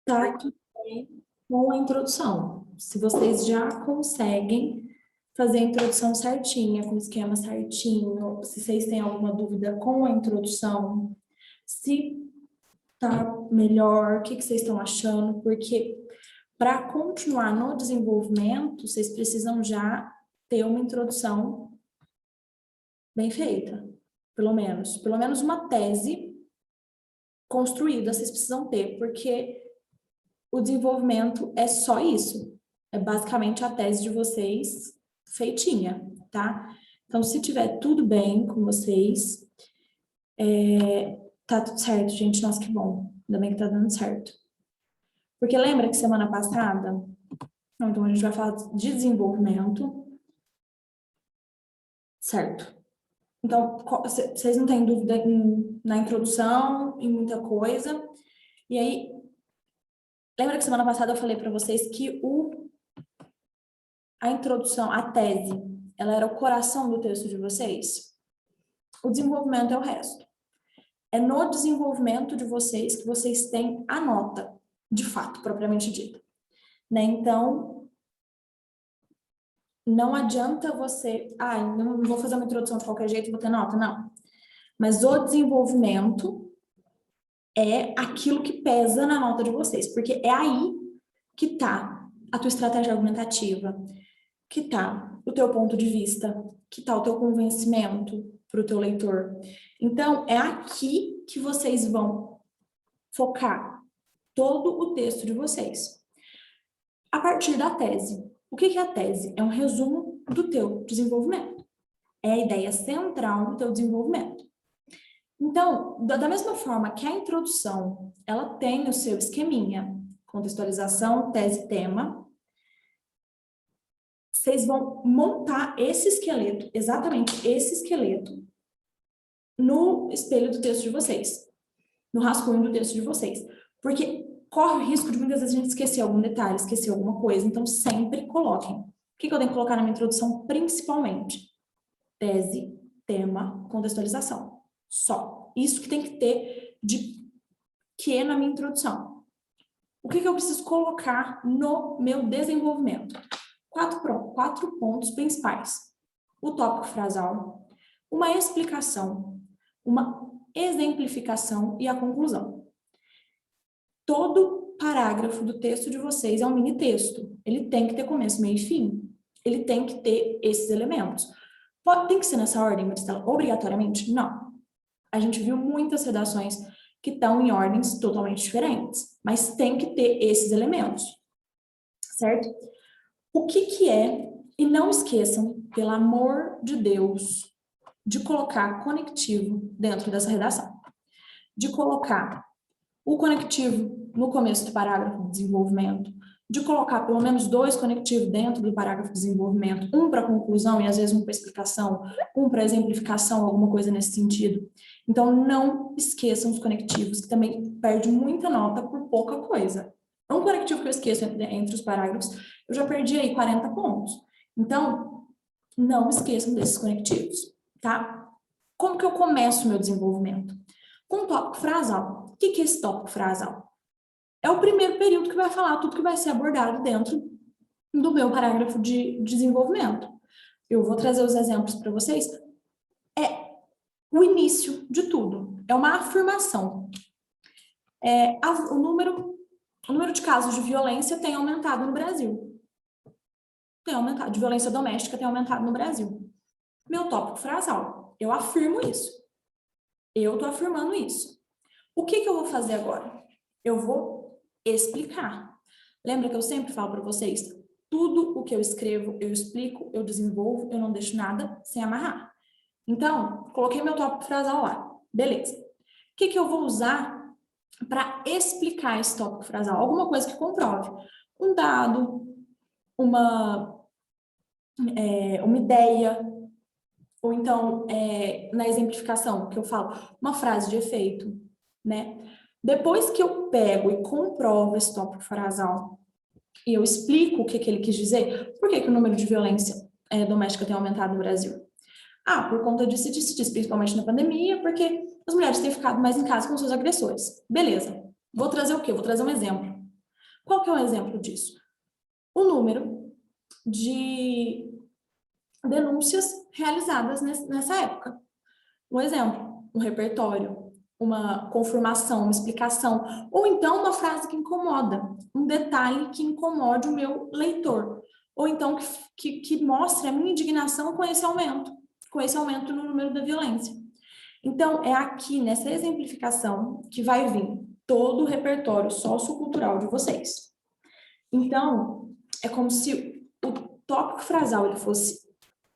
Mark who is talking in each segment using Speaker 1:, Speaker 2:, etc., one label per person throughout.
Speaker 1: tá tudo bem com a introdução. Se vocês já conseguem fazer a introdução certinha, com o esquema certinho, se vocês têm alguma dúvida com a introdução, se tá melhor, o que que vocês estão achando, porque para continuar no desenvolvimento, vocês precisam já ter uma introdução bem feita, pelo menos uma tese construída, vocês precisam ter, porque o desenvolvimento é só isso. É basicamente a tese de vocês feitinha, tá? Então, se tiver tudo bem com vocês, tá tudo certo, gente. Nossa, que bom. Ainda bem que tá dando certo. Porque lembra que semana passada... Não, então, a gente vai falar de desenvolvimento. Certo. Então, vocês não têm dúvida na introdução, em muita coisa. E aí, lembra que semana passada eu falei para vocês que a introdução, a tese, ela era o coração do texto de vocês? O desenvolvimento é o resto. É no desenvolvimento de vocês que vocês têm a nota, de fato, propriamente dita. Né? Então, não adianta você... não vou fazer uma introdução de qualquer jeito e vou ter nota, não. Mas o desenvolvimento é aquilo que pesa na nota de vocês, porque é aí que está a tua estratégia argumentativa, que está o teu ponto de vista, que está o teu convencimento para o teu leitor. Então, é aqui que vocês vão focar todo o texto de vocês. A partir da tese. O que é a tese? É um resumo do teu desenvolvimento. É a ideia central do teu desenvolvimento. Então, da mesma forma que a introdução, ela tem o seu esqueminha, contextualização, tese, tema, vocês vão montar esse esqueleto, exatamente esse esqueleto, no espelho do texto de vocês, no rascunho do texto de vocês. Porque corre o risco de muitas vezes a gente esquecer algum detalhe, esquecer alguma coisa, então sempre coloquem. O que eu tenho que colocar na minha introdução principalmente? Tese, tema, contextualização. Só. Isso que tem que ter de que na minha introdução. O que eu preciso colocar no meu desenvolvimento? Quatro pontos principais. O tópico frasal, uma explicação, uma exemplificação e a conclusão. Todo parágrafo do texto de vocês é um mini texto. Ele tem que ter começo, meio e fim. Ele tem que ter esses elementos. Tem que ser nessa ordem, Maristela? Obrigatoriamente? Não. A gente viu muitas redações que estão em ordens totalmente diferentes, mas tem que ter esses elementos, certo? O que é, e não esqueçam, pelo amor de Deus, de colocar conectivo dentro dessa redação. De colocar o conectivo no começo do parágrafo de desenvolvimento, de colocar pelo menos 2 conectivos dentro do parágrafo de desenvolvimento, um para conclusão e às vezes um para explicação, um para exemplificação, alguma coisa nesse sentido. Então, não esqueçam os conectivos, que também perde muita nota por pouca coisa. Um conectivo que eu esqueço entre os parágrafos, eu já perdi aí 40 pontos. Então, não esqueçam desses conectivos, tá? Como que eu começo o meu desenvolvimento? Com o tópico frasal. O que é esse tópico frasal? É o primeiro período que vai falar tudo que vai ser abordado dentro do meu parágrafo de desenvolvimento. Eu vou trazer os exemplos para vocês. É o início de tudo. É uma afirmação. O número de casos de violência tem aumentado no Brasil. Tem aumentado. De violência doméstica tem aumentado no Brasil. Meu tópico frasal. Eu afirmo isso. Eu estou afirmando isso. O que eu vou fazer agora? Eu vou explicar. Lembra que eu sempre falo para vocês? Tudo o que eu escrevo, eu explico, eu desenvolvo, eu não deixo nada sem amarrar. Então, coloquei meu tópico frasal lá. Beleza. O que eu vou usar para explicar esse tópico frasal? Alguma coisa que comprove. Um dado, uma ideia, ou então, na exemplificação que eu falo, uma frase de efeito, né? Depois que eu pego e comprovo esse tópico frasal e eu explico o que ele quis dizer, por que o número de violência doméstica tem aumentado no Brasil? Por conta disso, principalmente na pandemia, porque as mulheres têm ficado mais em casa com seus agressores. Beleza. Vou trazer o quê? Vou trazer um exemplo. Qual que é um exemplo disso? O número de denúncias realizadas nessa época. Um exemplo, um repertório, uma conformação, uma explicação, ou então uma frase que incomoda, um detalhe que incomode o meu leitor, ou então que mostre a minha indignação com esse aumento no número da violência. Então, é aqui, nessa exemplificação, que vai vir todo o repertório sociocultural de vocês. Então, é como se o tópico frasal ele fosse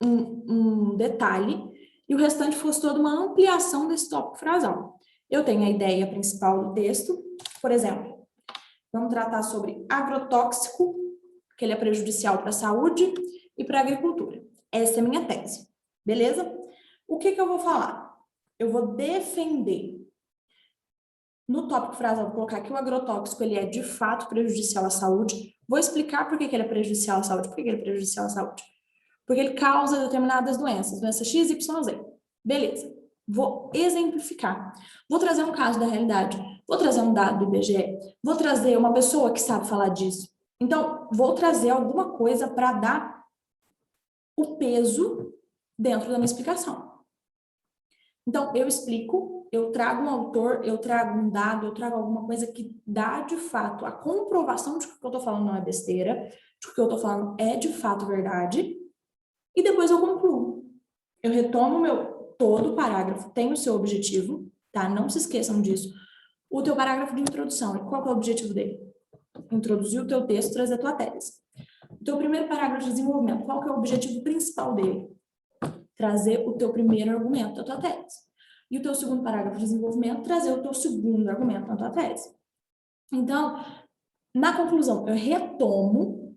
Speaker 1: um detalhe e o restante fosse toda uma ampliação desse tópico frasal. Eu tenho a ideia principal do texto, por exemplo, vamos tratar sobre agrotóxico, que ele é prejudicial para a saúde e para a agricultura. Essa é a minha tese, beleza? O que eu vou falar? Eu vou defender no tópico frasal, vou colocar que o agrotóxico ele é de fato prejudicial à saúde. Vou explicar por que ele é prejudicial à saúde. Por que ele é prejudicial à saúde? Porque ele causa determinadas doenças, doença X, Y, Z. Beleza. Vou exemplificar. Vou trazer um caso da realidade. Vou trazer um dado do IBGE. Vou trazer uma pessoa que sabe falar disso. Então, vou trazer alguma coisa para dar o peso dentro da minha explicação. Então, eu explico, eu trago um autor, eu trago um dado, eu trago alguma coisa que dá, de fato, a comprovação de que o que eu estou falando não é besteira, de que o que eu estou falando é, de fato, verdade, e depois eu concluo. Eu retomo todo o parágrafo, tem o seu objetivo, tá? Não se esqueçam disso. O teu parágrafo de introdução, qual que é o objetivo dele? Introduzir o teu texto, trazer a tua tese. O teu primeiro parágrafo de desenvolvimento, qual que é o objetivo principal dele? Trazer o teu primeiro argumento da tua tese. E o teu segundo parágrafo de desenvolvimento, trazer o teu segundo argumento da tua tese. Então, na conclusão, eu retomo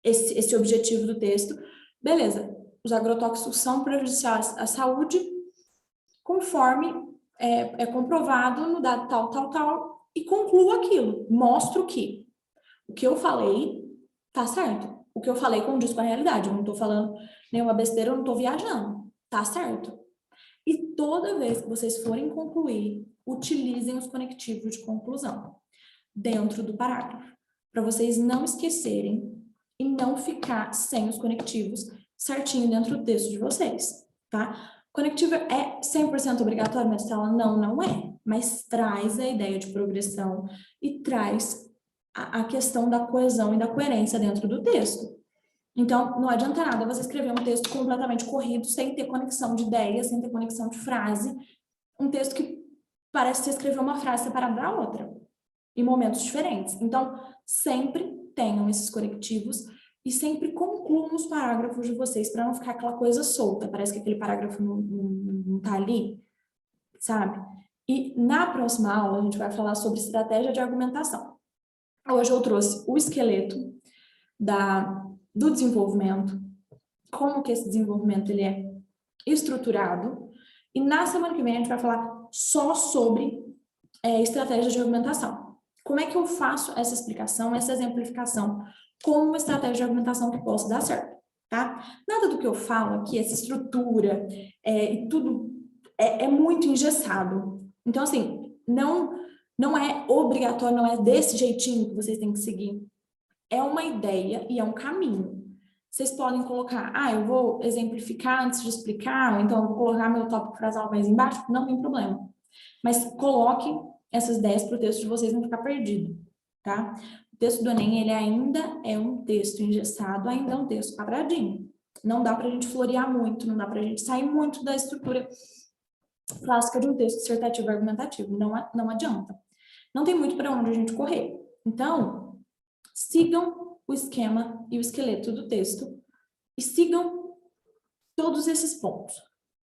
Speaker 1: esse objetivo do texto. Beleza, os agrotóxicos são prejudiciais à saúde, conforme é comprovado no dado tal, e concluo aquilo. Mostro que o que eu falei tá certo. O que eu falei condiz com a realidade. Eu não tô falando nenhuma besteira, eu não tô viajando. Tá certo? E toda vez que vocês forem concluir, utilizem os conectivos de conclusão dentro do parágrafo, para vocês não esquecerem e não ficar sem os conectivos certinho dentro do texto de vocês, tá? Conectivo é 100% obrigatório na escola? Não, não é. Mas traz a ideia de progressão e traz a questão da coesão e da coerência dentro do texto. Então, não adianta nada você escrever um texto completamente corrido, sem ter conexão de ideias, sem ter conexão de frase. Um texto que parece que você escreveu uma frase separada da outra, em momentos diferentes. Então, sempre tenham esses conectivos e sempre concluam os parágrafos de vocês, para não ficar aquela coisa solta. Parece que aquele parágrafo não tá ali, sabe? E na próxima aula, a gente vai falar sobre estratégia de argumentação. Hoje eu trouxe o esqueleto do desenvolvimento, como que esse desenvolvimento ele é estruturado, e na semana que vem a gente vai falar só sobre estratégia de argumentação. Como é que eu faço essa explicação, essa exemplificação, como uma estratégia de argumentação que possa dar certo, tá? Nada do que eu falo aqui, essa estrutura, e tudo é muito engessado. Então, assim, não é obrigatório, não é desse jeitinho que vocês têm que seguir. É uma ideia e é um caminho. Vocês podem colocar, eu vou exemplificar antes de explicar, ou então eu vou colocar meu tópico frasal mais embaixo, não tem problema. Mas coloquem essas ideias para o texto de vocês não ficar perdido, tá? O texto do Enem, ele ainda é um texto engessado, ainda é um texto quadradinho. Não dá para a gente florear muito, não dá para a gente sair muito da estrutura clássica de um texto dissertativo e argumentativo. Não adianta. Não tem muito para onde a gente correr. Então, sigam o esquema e o esqueleto do texto e sigam todos esses pontos,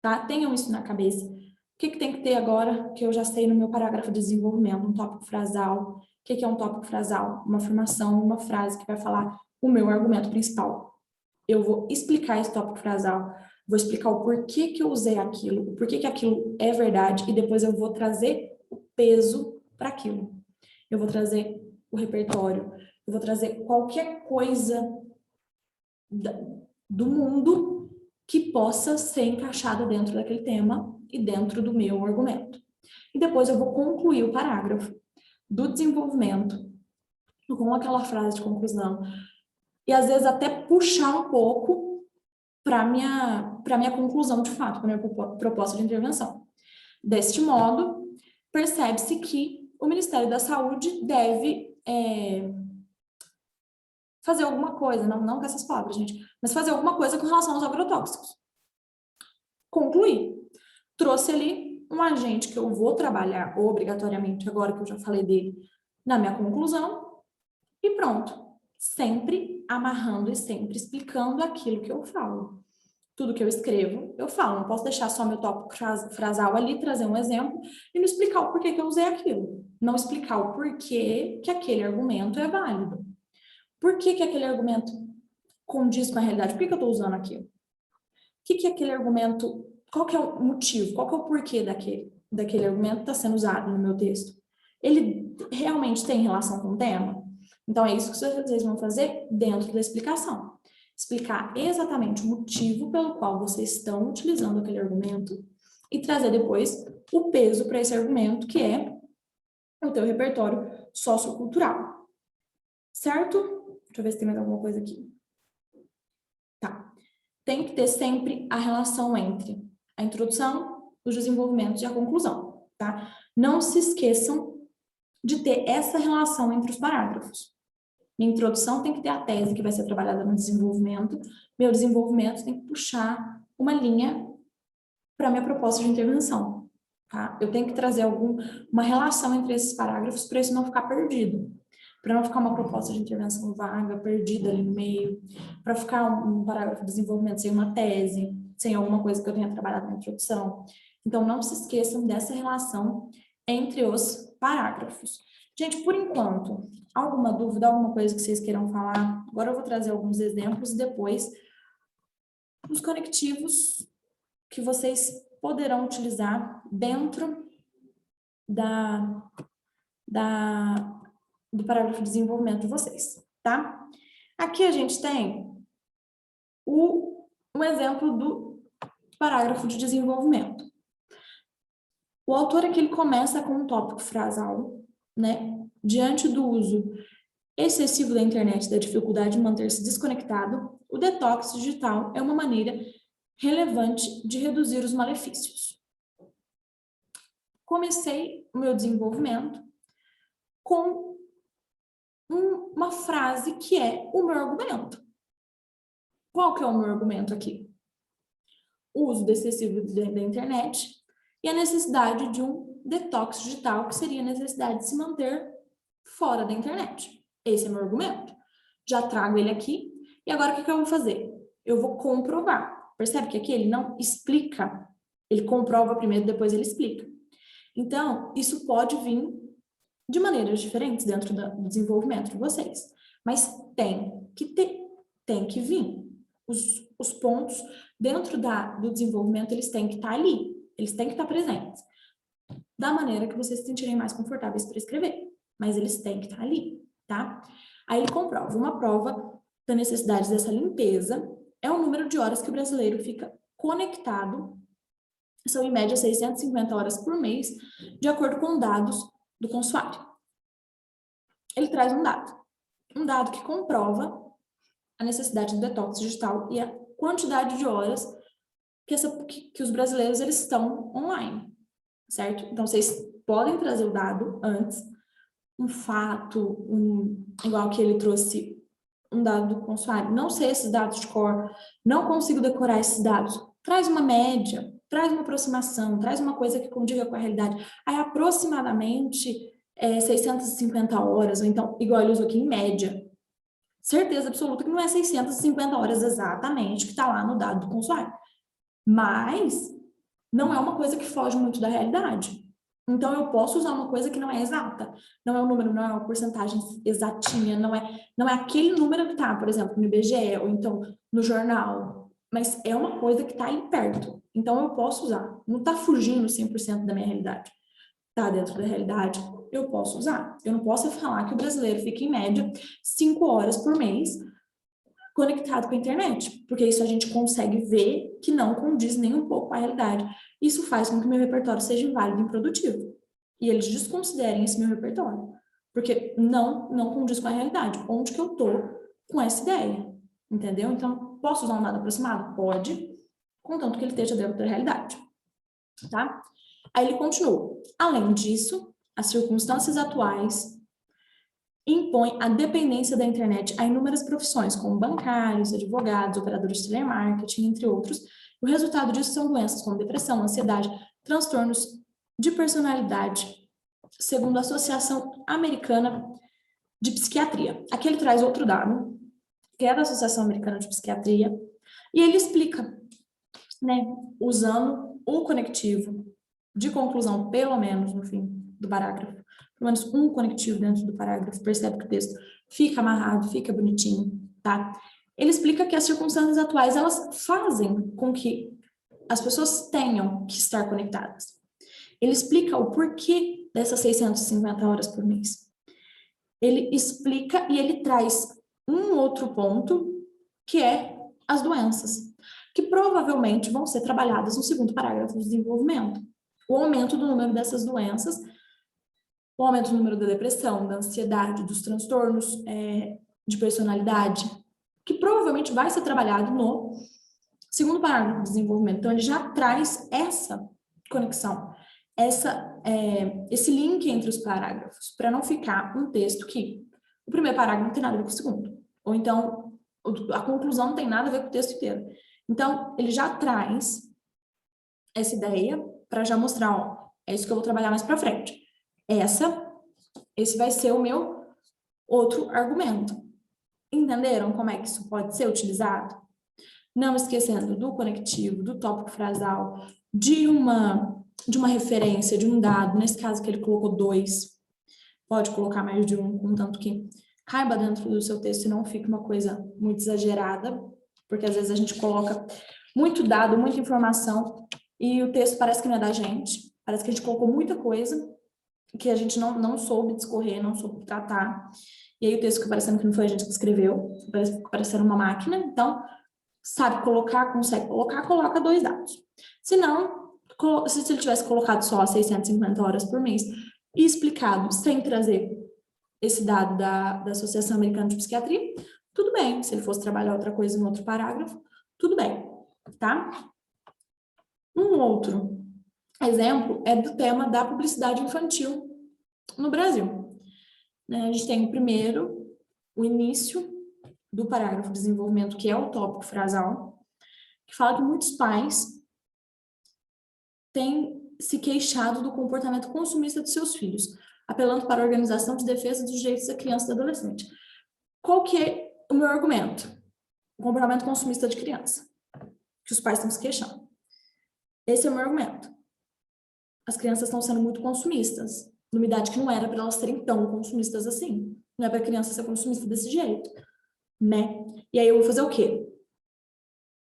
Speaker 1: tá? Tenham isso na cabeça. O que tem que ter agora, que eu já sei no meu parágrafo de desenvolvimento, um tópico frasal. O que é um tópico frasal? Uma afirmação, uma frase que vai falar o meu argumento principal. Eu vou explicar esse tópico frasal, vou explicar o porquê que eu usei aquilo, o porquê que aquilo é verdade, e depois eu vou trazer o peso para aquilo. Eu vou trazer o repertório, eu vou trazer qualquer coisa do mundo que possa ser encaixada dentro daquele tema e dentro do meu argumento. E depois eu vou concluir o parágrafo do desenvolvimento com aquela frase de conclusão, e às vezes até puxar um pouco para minha conclusão de fato, para minha proposta de intervenção. Deste modo, percebe-se que o Ministério da Saúde deve fazer alguma coisa, não com essas palavras, gente, mas fazer alguma coisa com relação aos agrotóxicos. Concluí. Trouxe ali um agente que eu vou trabalhar obrigatoriamente, agora que eu já falei dele, na minha conclusão, e pronto. Sempre amarrando e sempre explicando aquilo que eu falo. Tudo que eu escrevo, eu falo. Não posso deixar só meu tópico frasal ali, trazer um exemplo e não explicar o porquê que eu usei aquilo. Não explicar o porquê que aquele argumento é válido. Por que aquele argumento condiz com a realidade? Por que eu estou usando aquilo? O que aquele argumento... Qual que é o motivo? Qual que é o porquê daquele argumento que está sendo usado no meu texto? Ele realmente tem relação com o tema? Então, é isso que vocês vão fazer dentro da explicação. Explicar exatamente o motivo pelo qual vocês estão utilizando aquele argumento e trazer depois o peso para esse argumento, que é o teu repertório sociocultural. Certo? Deixa eu ver se tem mais alguma coisa aqui. Tá. Tem que ter sempre a relação entre a introdução, os desenvolvimentos e a conclusão, tá? Não se esqueçam de ter essa relação entre os parágrafos. Minha introdução tem que ter a tese que vai ser trabalhada no desenvolvimento, meu desenvolvimento tem que puxar uma linha para minha proposta de intervenção, tá? Eu tenho que trazer uma relação entre esses parágrafos para isso não ficar perdido, para não ficar uma proposta de intervenção vaga, perdida ali no meio, para ficar um parágrafo de desenvolvimento sem uma tese, sem alguma coisa que eu tenha trabalhado na introdução. Então, não se esqueçam dessa relação entre os parágrafos. Gente, por enquanto, alguma dúvida, alguma coisa que vocês queiram falar? Agora eu vou trazer alguns exemplos e depois os conectivos que vocês poderão utilizar dentro do parágrafo de desenvolvimento de vocês, tá? Aqui a gente tem um exemplo do parágrafo de desenvolvimento. O autor aqui ele começa com um tópico frasal, né? Diante do uso excessivo da internet, da dificuldade de manter-se desconectado, o detox digital é uma maneira relevante de reduzir os malefícios. Comecei o meu desenvolvimento com uma frase que é o meu argumento. Qual que é o meu argumento aqui? O uso excessivo da internet e a necessidade de um detox digital, que seria a necessidade de se manter fora da internet. Esse é meu argumento. Já trago ele aqui. E agora o que eu vou fazer? Eu vou comprovar. Percebe que aqui ele não explica. Ele comprova primeiro, depois ele explica. Então, isso pode vir de maneiras diferentes dentro do desenvolvimento de vocês. Mas tem que vir. Os pontos dentro do desenvolvimento, eles têm que estar ali. Eles têm que estar presentes. Da maneira que vocês se sentirem mais confortáveis para escrever. Mas eles têm que estar ali, tá? Aí ele comprova. Uma prova da necessidade dessa limpeza é o número de horas que o brasileiro fica conectado. São, em média, 650 horas por mês, de acordo com dados do consulado. Ele traz um dado que comprova a necessidade do detox digital e a quantidade de horas que os brasileiros eles estão online, certo? Então, vocês podem trazer o dado antes, um fato, igual que ele trouxe um dado do consulado. Não sei esses dados de cor, não consigo decorar esses dados. Traz uma média, traz uma aproximação, traz uma coisa que condiga com a realidade. Aí, aproximadamente 650 horas, ou então, igual ele usou aqui, em média. Certeza absoluta que não é 650 horas exatamente que está lá no dado do consulado. Mas não é uma coisa que foge muito da realidade. Então, eu posso usar uma coisa que não é exata. Não é um número, não é uma porcentagem exatinha, não é aquele número que está, por exemplo, no IBGE, ou então no jornal. Mas é uma coisa que está aí perto. Então, eu posso usar. Não está fugindo 100% da minha realidade. Está dentro da realidade, eu posso usar. Eu não posso falar que o brasileiro fica, em média, 5 horas por mês conectado com a internet, porque isso a gente consegue ver que não condiz nem um pouco com a realidade. Isso faz com que meu repertório seja inválido e improdutivo. E eles desconsiderem esse meu repertório. Porque não condiz com a realidade. Onde que eu tô com essa ideia? Entendeu? Então, posso usar um dado aproximado? Pode, contanto que ele esteja dentro da realidade. Tá? Aí ele continua. Além disso, as circunstâncias atuais impõem a dependência da internet a inúmeras profissões, como bancários, advogados, operadores de telemarketing, entre outros. O resultado disso são doenças como depressão, ansiedade, transtornos de personalidade, segundo a Associação Americana de Psiquiatria. Aqui ele traz outro dado, que é da Associação Americana de Psiquiatria, e ele explica, né, usando o conectivo de conclusão, pelo menos no fim do parágrafo, pelo menos um conectivo dentro do parágrafo, percebe que o texto fica amarrado, fica bonitinho, tá? Ele explica que as circunstâncias atuais, elas fazem com que as pessoas tenham que estar conectadas. Ele explica o porquê dessas 650 horas por mês. Ele explica e ele traz um outro ponto, que é as doenças, que provavelmente vão ser trabalhadas no segundo parágrafo do desenvolvimento. O aumento do número dessas doenças, o aumento do número da depressão, da ansiedade, dos transtornos de personalidade, que provavelmente vai ser trabalhado no segundo parágrafo do desenvolvimento. Então, ele já traz essa conexão, esse link entre os parágrafos, para não ficar um texto que o primeiro parágrafo não tem nada a ver com o segundo, ou então a conclusão não tem nada a ver com o texto inteiro. Então, ele já traz essa ideia para já mostrar, ó, é isso que eu vou trabalhar mais para frente. Esse vai ser o meu outro argumento. Entenderam como é que isso pode ser utilizado? Não esquecendo do conectivo, do tópico frasal, de uma referência, de um dado, nesse caso que ele colocou 2, pode colocar mais de um, contanto que caiba dentro do seu texto e não fique uma coisa muito exagerada, porque às vezes a gente coloca muito dado, muita informação, e o texto parece que não é da gente, parece que a gente colocou muita coisa, que a gente não soube discorrer, não soube tratar, e aí o texto fica parecendo que não foi a gente que escreveu, fica parecendo uma máquina. Então, sabe colocar, consegue colocar, coloca 2 dados. Se não, se ele tivesse colocado só 650 horas por mês e explicado sem trazer esse dado da Associação Americana de Psiquiatria, tudo bem. Se ele fosse trabalhar outra coisa em outro parágrafo, tudo bem, tá? Um outro exemplo é do tema da publicidade infantil no Brasil. A gente tem primeiro o início do parágrafo de desenvolvimento, que é o tópico frasal, que fala que muitos pais têm se queixado do comportamento consumista de seus filhos, apelando para a Organização de Defesa dos Direitos da Criança e do Adolescente. Qual que é o meu argumento? O comportamento consumista de criança, que os pais estão se queixando. Esse é o meu argumento. As crianças estão sendo muito consumistas, numa idade que não era para elas serem tão consumistas assim. Não é para a criança ser consumista desse jeito, né? E aí eu vou fazer o quê?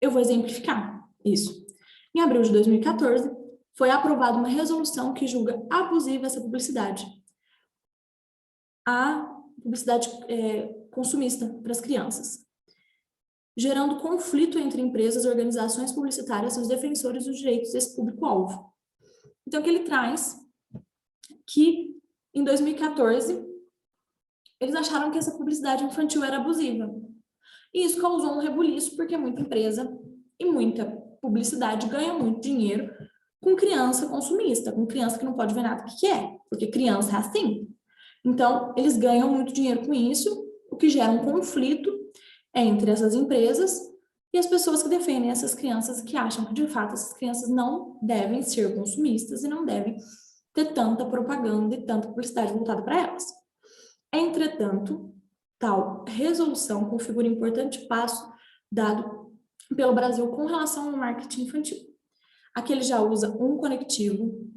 Speaker 1: Eu vou exemplificar isso. Em abril de 2014, foi aprovada uma resolução que julga abusiva essa publicidade. A publicidade consumista para as crianças, gerando conflito entre empresas, organizações publicitárias e os defensores dos direitos desse público-alvo. Então, o que ele traz que, em 2014, eles acharam que essa publicidade infantil era abusiva. E isso causou um rebuliço, porque muita empresa e muita publicidade ganha muito dinheiro com criança consumista, com criança que não pode ver nada que quer, porque criança é assim. Então, eles ganham muito dinheiro com isso, o que gera um conflito entre essas empresas e as pessoas que defendem essas crianças, que acham que, de fato, essas crianças não devem ser consumistas e não devem ter tanta propaganda e tanta publicidade voltada para elas. Entretanto, tal resolução configura importante passo dado pelo Brasil com relação ao marketing infantil. Aqui ele já usa um conectivo,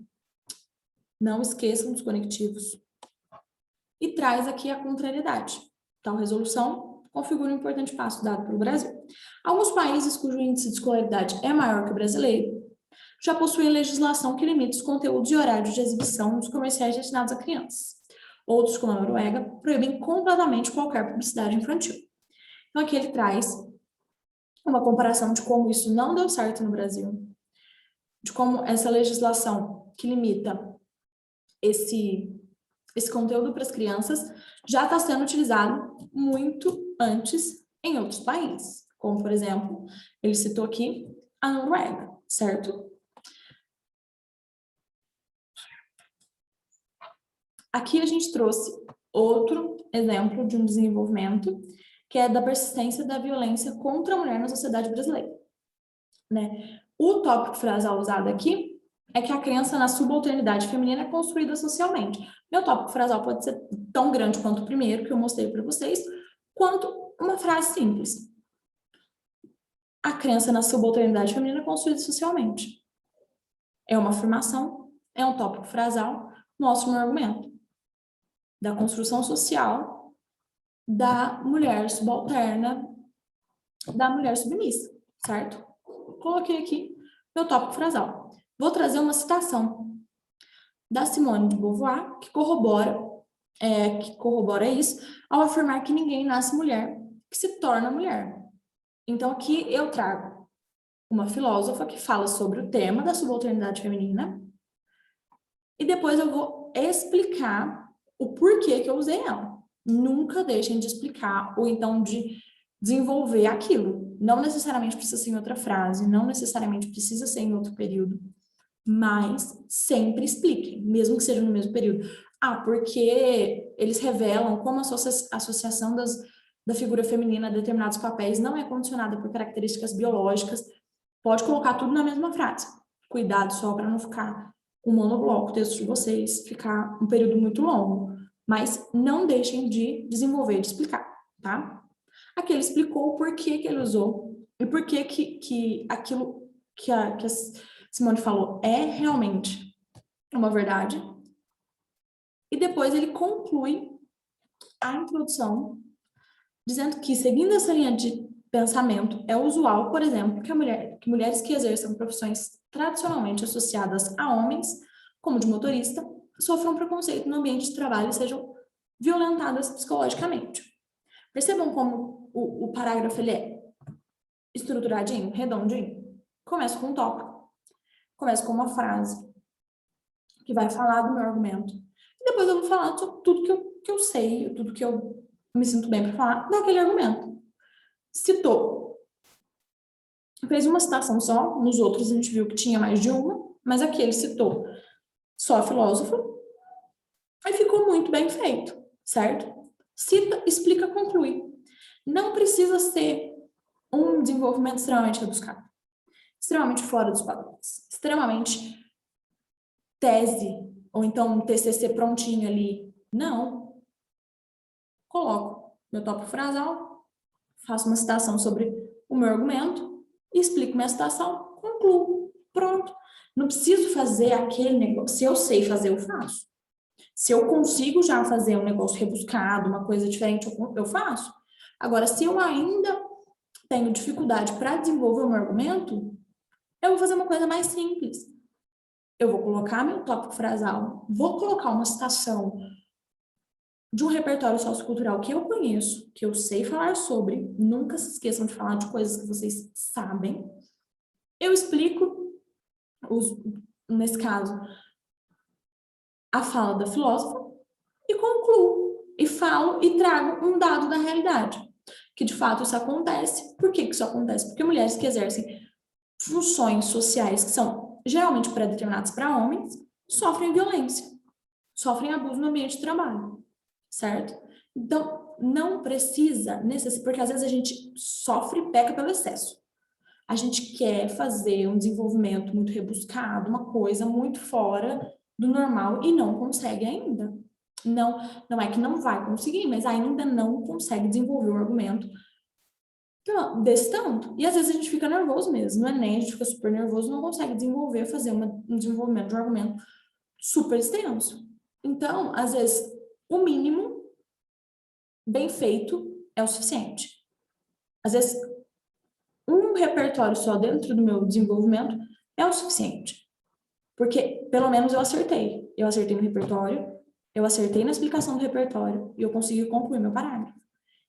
Speaker 1: não esqueçam dos conectivos, e traz aqui a contrariedade. Tal resolução configura um importante passo dado pelo Brasil. Alguns países cujo índice de escolaridade é maior que o brasileiro já possuem legislação que limita os conteúdos e horários de exibição dos comerciais destinados a crianças. Outros, como a Noruega, proíbem completamente qualquer publicidade infantil. Então, aqui ele traz uma comparação de como isso não deu certo no Brasil, de como essa legislação que limita esse conteúdo para as crianças já está sendo utilizado muito antes em outros países, como, por exemplo, ele citou aqui a Noruega, certo? Aqui a gente trouxe outro exemplo de um desenvolvimento, que é da persistência da violência contra a mulher na sociedade brasileira, né? O tópico frasal usado aqui é que a crença na subalternidade feminina é construída socialmente. Meu tópico frasal pode ser tão grande quanto o primeiro, que eu mostrei para vocês, quanto uma frase simples. A crença na subalternidade feminina é construída socialmente. É uma afirmação, é um tópico frasal, mostra um argumento da construção social da mulher subalterna, da mulher submissa, certo? Coloquei aqui meu tópico frasal. Vou trazer uma citação da Simone de Beauvoir, que corrobora isso, ao afirmar que ninguém nasce mulher, que se torna mulher. Então, aqui eu trago uma filósofa que fala sobre o tema da subalternidade feminina, e depois eu vou explicar o porquê que eu usei ela. Nunca deixem de explicar, ou então de desenvolver aquilo. Não necessariamente precisa ser em outra frase, não necessariamente precisa ser em outro período, mas sempre expliquem, mesmo que seja no mesmo período. Porque eles revelam como a associação da figura feminina a determinados papéis não é condicionada por características biológicas. Pode colocar tudo na mesma frase. Cuidado só para não ficar um monobloco, o texto de vocês, ficar um período muito longo. Mas não deixem de desenvolver, de explicar, tá? Aqui ele explicou o porquê que ele usou e por que aquilo que a Simone falou é realmente uma verdade. E depois ele conclui a introdução dizendo que, seguindo essa linha de pensamento, é usual, por exemplo, que mulheres que exerçam profissões tradicionalmente associadas a homens, como de motorista, sofram preconceito no ambiente de trabalho e sejam violentadas psicologicamente. Percebam como o parágrafo ele é estruturadinho, redondinho? Começa com um tópico, começa com uma frase que vai falar do meu argumento. E depois eu vou falar sobre tudo que eu sei, tudo que eu me sinto bem para falar daquele argumento. Citou. Fez uma citação só, nos outros a gente viu que tinha mais de uma, mas aqui ele citou só a filósofa, e ficou muito bem feito, certo? Cita, explica, conclui. Não precisa ser um desenvolvimento extremamente rebuscado, extremamente fora dos padrões, extremamente tese, ou então um TCC prontinho ali. Não. Coloco meu tópico frasal, faço uma citação sobre o meu argumento, explico minha citação, concluo. Pronto. Não preciso fazer aquele negócio. Se eu sei fazer, eu faço. Se eu consigo já fazer um negócio rebuscado, uma coisa diferente, eu faço. Agora, se eu ainda tenho dificuldade para desenvolver o meu argumento, eu vou fazer uma coisa mais simples. Eu vou colocar meu tópico frasal, vou colocar uma citação de um repertório sociocultural que eu conheço, que eu sei falar sobre, nunca se esqueçam de falar de coisas que vocês sabem. Eu explico, nesse caso, a fala da filósofa e concluo, e falo e trago um dado da realidade, que de fato isso acontece. Por que isso acontece? Porque mulheres que exercem funções sociais que são geralmente pré-determinadas para homens sofrem violência, sofrem abuso no ambiente de trabalho, certo? Então, não precisa, porque às vezes a gente sofre e peca pelo excesso. A gente quer fazer um desenvolvimento muito rebuscado, uma coisa muito fora do normal e não consegue ainda. Não é que não vai conseguir, mas ainda não consegue desenvolver o argumento desse tanto. E às vezes a gente fica nervoso mesmo, não é nem a gente fica super nervoso, não consegue desenvolver, fazer um desenvolvimento de um argumento super extenso. Então, às vezes, o mínimo bem feito é o suficiente. Às vezes, um repertório só dentro do meu desenvolvimento é o suficiente. Porque, pelo menos, eu acertei. Eu acertei no repertório, eu acertei na explicação do repertório e eu consegui concluir meu parágrafo.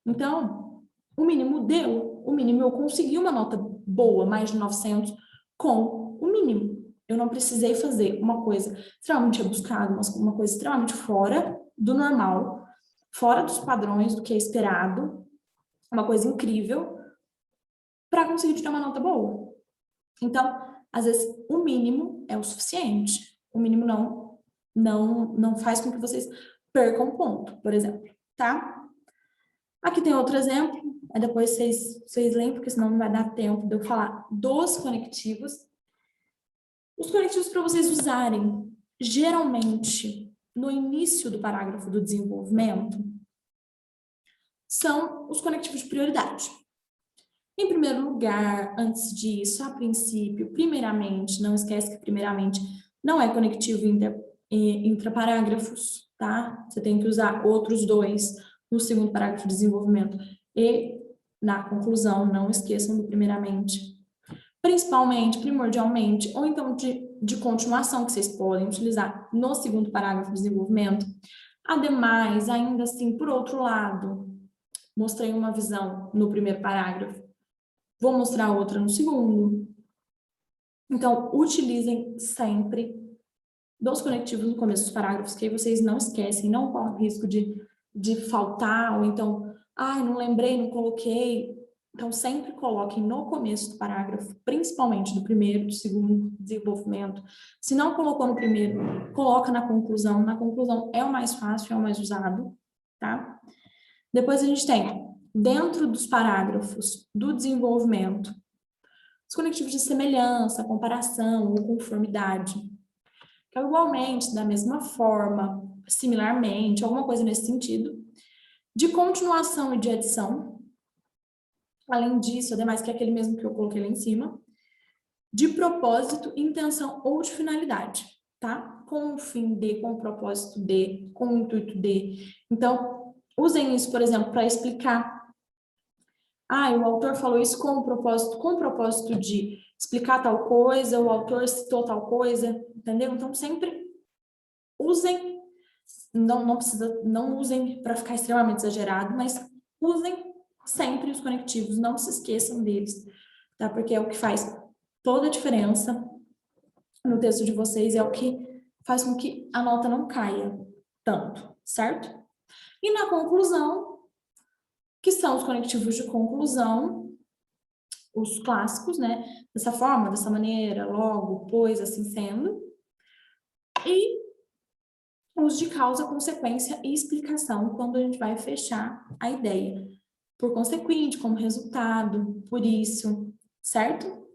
Speaker 1: Então, o mínimo deu. O mínimo eu consegui uma nota boa, mais de 900, com o mínimo. Eu não precisei fazer uma coisa extremamente rebuscada, uma coisa extremamente fora do normal, fora dos padrões do que é esperado, uma coisa incrível, para conseguir tirar uma nota boa. Então, às vezes, o mínimo é o suficiente. O mínimo não faz com que vocês percam ponto, por exemplo, tá? Aqui tem outro exemplo, aí depois vocês leem, porque senão não vai dar tempo de eu falar dos conectivos. Os conectivos para vocês usarem, geralmente, no início do parágrafo do desenvolvimento, são os conectivos de prioridade. Em primeiro lugar, antes disso, a princípio, primeiramente, não esquece que primeiramente não é conectivo intraparágrafos, tá? Você tem que usar outros dois no segundo parágrafo de desenvolvimento e na conclusão, não esqueçam do primeiramente. Principalmente, primordialmente, ou então de continuação, que vocês podem utilizar no segundo parágrafo de desenvolvimento. Ademais, ainda assim, por outro lado, mostrei uma visão no primeiro parágrafo, vou mostrar outra no segundo. Então, utilizem sempre dos conectivos no começo dos parágrafos, que aí vocês não esquecem, não correm o risco de faltar, ou então, não lembrei, não coloquei. Então, sempre coloquem no começo do parágrafo, principalmente do primeiro, do segundo desenvolvimento. Se não colocou no primeiro, coloca na conclusão. Na conclusão é o mais fácil, é o mais usado, tá? Depois a gente tem, dentro dos parágrafos do desenvolvimento, os conectivos de semelhança, comparação ou conformidade. Que é igualmente, da mesma forma, similarmente, alguma coisa nesse sentido. De continuação e de adição. Além disso, ademais que é aquele mesmo que eu coloquei lá em cima. De propósito, intenção ou de finalidade, tá? Com o fim de, com o propósito de, com o intuito de. Então, usem isso, por exemplo, para explicar. O autor falou isso com o propósito de explicar tal coisa, o autor citou tal coisa, entendeu? Então, sempre usem, não usem para ficar extremamente exagerado, mas usem sempre os conectivos, não se esqueçam deles, tá? Porque é o que faz toda a diferença no texto de vocês, é o que faz com que a nota não caia tanto, certo? E na conclusão, que são os conectivos de conclusão, os clássicos, né? Dessa forma, dessa maneira, logo, pois, assim sendo. E os de causa, consequência e explicação, quando a gente vai fechar a ideia. Por consequente, como resultado, por isso, certo?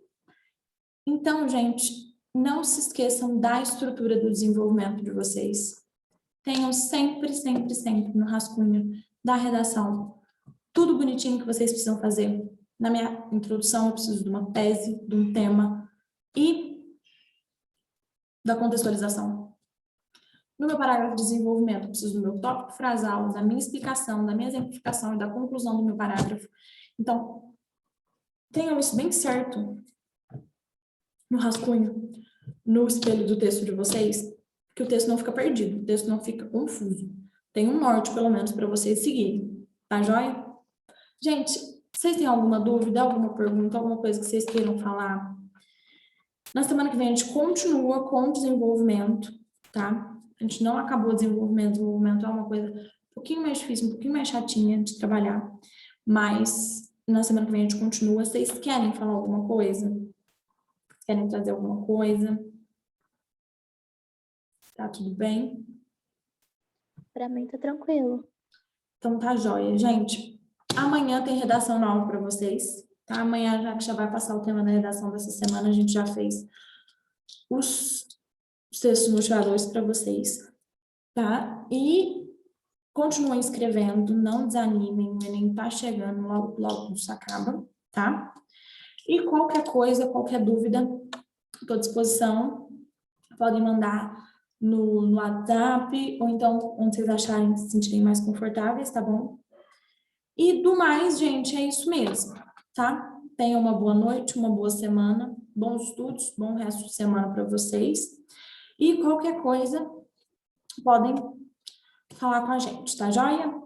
Speaker 1: Então, gente, não se esqueçam da estrutura do desenvolvimento de vocês. Tenham sempre, sempre, sempre no rascunho da redação tudo bonitinho que vocês precisam fazer. Na minha introdução, eu preciso de uma tese, de um tema e da contextualização. No meu parágrafo de desenvolvimento, eu preciso do meu tópico frasal, da minha explicação, da minha exemplificação e da conclusão do meu parágrafo. Então, tenham isso bem certo no rascunho, no espelho do texto de vocês, que o texto não fica perdido, o texto não fica confuso. Tem um norte, pelo menos, para vocês seguirem. Tá joia? Gente, vocês têm alguma dúvida, alguma pergunta, alguma coisa que vocês queiram falar? Na semana que vem a gente continua com o desenvolvimento, tá? A gente não acabou o desenvolvimento é uma coisa um pouquinho mais difícil, um pouquinho mais chatinha de trabalhar, mas na semana que vem a gente continua. Vocês querem falar alguma coisa? Querem trazer alguma coisa? Tá tudo bem?
Speaker 2: Pra mim tá tranquilo.
Speaker 1: Então tá joia, gente. Amanhã tem redação nova para vocês, tá? Amanhã já vai passar o tema da redação dessa semana, a gente já fez os textos motivadores para vocês, tá? E continuem escrevendo, não desanimem, o Enem tá chegando, logo, logo isso acaba, tá? E qualquer coisa, qualquer dúvida, estou à disposição, podem mandar no WhatsApp, ou então onde vocês acharem, se sentirem mais confortáveis, tá bom? E do mais, gente, é isso mesmo, tá? Tenham uma boa noite, uma boa semana, bons estudos, bom resto de semana para vocês. E qualquer coisa, podem falar com a gente, tá joia?